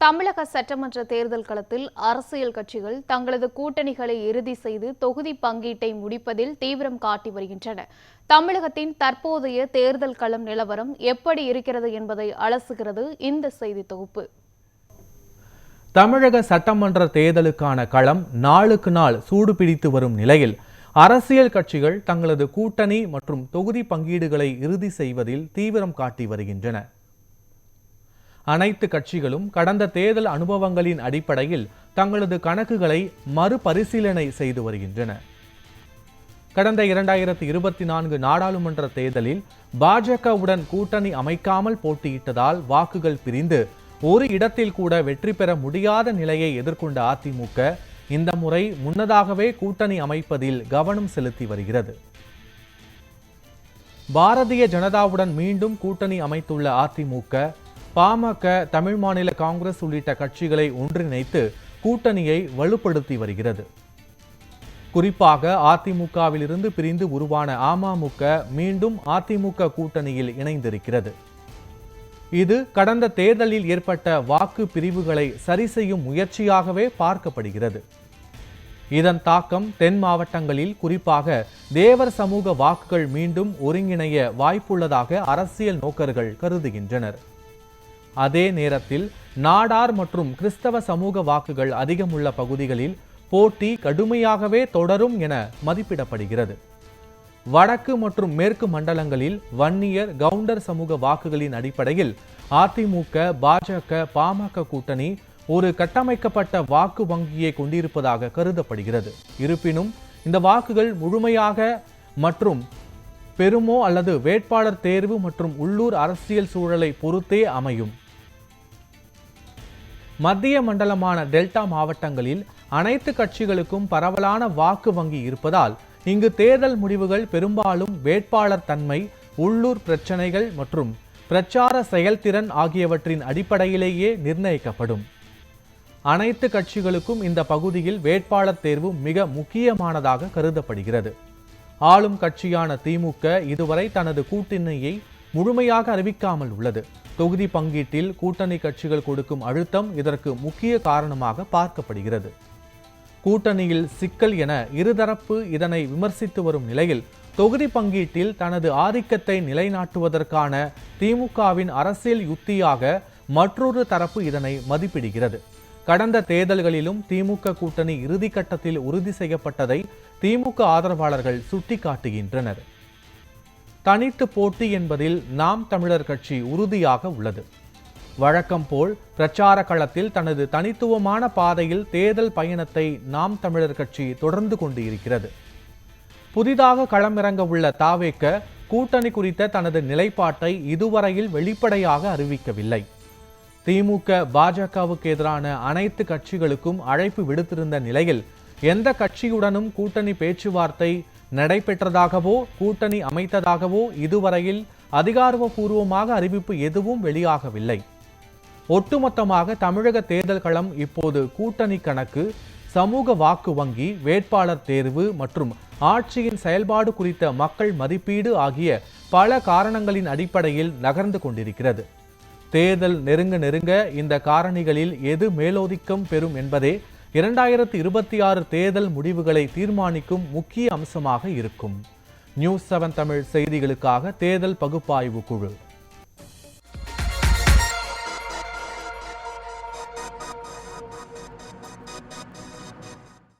தமிழக சட்டமன்ற தேர்தல் களத்தில் அரசியல் கட்சிகள் தங்களது கூட்டணிகளை இறுதி செய்து தொகுதி பங்கீட்டை முடிப்பதில் தீவிரம் காட்டி வருகின்றன. தமிழகத்தின் தற்போதைய தேர்தல் களம் நிலவரம் எப்படி இருக்கிறது என்பதை அலசுகிறது இந்த செய்தி தொகுப்பு. தமிழக சட்டமன்ற தேர்தலுக்கான களம் நாளுக்கு நாள் சூடுபிடித்து வரும் நிலையில் அரசியல் கட்சிகள் தங்களது கூட்டணி மற்றும் தொகுதி பங்கீடுகளை இறுதி செய்வதில் தீவிரம் காட்டி வருகின்றன. அனைத்து கட்சிகளும் கடந்த தேர்தல் அனுபவங்களின் அடிப்படையில் தங்களது கணக்குகளை மறுபரிசீலனை செய்து வருகின்றன. கடந்த 2024 நாடாளுமன்ற தேர்தலில் பாஜகவுடன் கூட்டணி அமைக்காமல் போட்டியிட்டதால் வாக்குகள் பிரிந்து ஒரு இடத்தில் கூட வெற்றி பெற முடியாத நிலையை எதிர்கொண்ட அதிமுக இந்த முறை முன்னதாகவே கூட்டணி அமைப்பதில் கவனம் செலுத்தி வருகிறது. பாரதிய ஜனதாவுடன் மீண்டும் கூட்டணி அமைத்துள்ள அதிமுக, பாமக, தமிழ் மாநில காங்கிரஸ் உள்ளிட்ட கட்சிகளை ஒன்றிணைத்து கூட்டணியை வலுப்படுத்தி வருகிறது. குறிப்பாக அதிமுகவிலிருந்து பிரிந்து உருவான அமமுக மீண்டும் அதிமுக கூட்டணியில் இணைந்திருக்கிறது. இது கடந்த தேர்தலில் ஏற்பட்ட வாக்கு பிரிவுகளை சரி செய்யும் முயற்சியாகவே பார்க்கப்படுகிறது. இதன் தாக்கம் தென் மாவட்டங்களில் குறிப்பாக தேவர் சமூக வாக்குகள் மீண்டும் ஒருங்கிணைய வாய்ப்புள்ளதாக அரசியல் நோக்கர்கள் கருதுகின்றனர். அதே நேரத்தில் நாடார் மற்றும் கிறிஸ்தவ சமூக வாக்குகள் அதிகமுள்ள பகுதிகளில் போட்டி கடுமையாகவே தொடரும் என மதிப்பிடப்படுகிறது. வடக்கு மற்றும் மேற்கு மண்டலங்களில் வன்னியர், கவுண்டர் சமூக வாக்குகளின் அடிப்படையில் அதிமுக, பாஜக, பாமக கூட்டணி ஒரு கட்டமைக்கப்பட்ட வாக்கு வங்கியை கொண்டிருப்பதாக கருதப்படுகிறது. இருப்பினும் இந்த வாக்குகள் முழுமையாக மற்றும் பெருமோ அல்லது வேட்பாளர் தேர்வு மற்றும் உள்ளூர் அரசியல் சூழலை பொறுத்தே அமையும். மத்திய மண்டலமான டெல்டா மாவட்டங்களில் அனைத்து கட்சிகளுக்கும் பரவலான வாக்கு வங்கி இருப்பதால் இங்கு தேர்தல் முடிவுகள் பெரும்பாலும் வேட்பாளர் தன்மை, உள்ளூர் பிரச்சனைகள் மற்றும் பிரச்சார செயல்திறன் ஆகியவற்றின் அடிப்படையிலேயே நிர்ணயிக்கப்படும். அனைத்து கட்சிகளுக்கும் இந்த பகுதியில் வேட்பாளர் தேர்வு மிக முக்கியமானதாக கருதப்படுகிறது. ஆளும் கட்சியான திமுக இதுவரை தனது கூட்டணியை முழுமையாக அறிவிக்காமல் உள்ளது. தொகுதி பங்கீட்டில் கூட்டணி கட்சிகள் கொடுக்கும் அழுத்தம் இதற்கு முக்கிய காரணமாக பார்க்கப்படுகிறது. கூட்டணியில் சிக்கல் என இருதரப்பு இதனை விமர்சித்து வரும் நிலையில் தொகுதி பங்கீட்டில் தனது ஆதிக்கத்தை நிலைநாட்டுவதற்கான திமுகவின் அரசியல் யுத்தியாக மற்றொரு தரப்பு இதனை மதிப்பிடுகிறது. கடந்த தேர்தல்களிலும் திமுக கூட்டணி இறுதிக்கட்டத்தில் உறுதி செய்யப்பட்டதை திமுக ஆதரவாளர்கள் சுட்டிக்காட்டுகின்றனர். தனித்து போட்டி என்பதில் நாம் தமிழர் கட்சி உறுதியாக உள்ளது. வழக்கம் போல் பிரச்சார களத்தில் தனது தனித்துவமான பாதையில் தேர்தல் பயணத்தை நாம் தமிழர் கட்சி தொடர்ந்து கொண்டு இருக்கிறது. புதிதாக களமிறங்க உள்ள தாவேக கூட்டணி குறித்த தனது நிலைப்பாட்டை இதுவரையில் வெளிப்படையாக அறிவிக்கவில்லை. திமுக, பாஜகவுக்கு எதிரான அனைத்து கட்சிகளுக்கும் அழைப்பு விடுத்திருந்த நிலையில் எந்த கட்சியுடனும் கூட்டணி பேச்சுவார்த்தை நடைபெற்றதாகவோ கூட்டணி அமைத்ததாகவோ இதுவரையில் அதிகாரப்பூர்வமாக அறிவிப்பு எதுவும் வெளியாகவில்லை. ஒட்டுமொத்தமாக தமிழக தேர்தல் களம் இப்போது கூட்டணி கணக்கு, சமூக வாக்கு வங்கி, வேட்பாளர் தேர்வு மற்றும் ஆட்சியின் செயல்பாடு குறித்த மக்கள் மதிப்பீடு ஆகிய பல காரணங்களின் அடிப்படையில் நகர்ந்து கொண்டிருக்கிறது. தேர்தல் நெருங்க இந்த காரணிகளில் எது மேலோதிக்கம் பெறும் என்பதே 2026 தேர்தல் முடிவுகளை தீர்மானிக்கும் முக்கிய அம்சமாக இருக்கும். நியூஸ் 7 தமிழ் செய்திகளுக்காக தேர்தல் பகுப்பாய்வு குழு.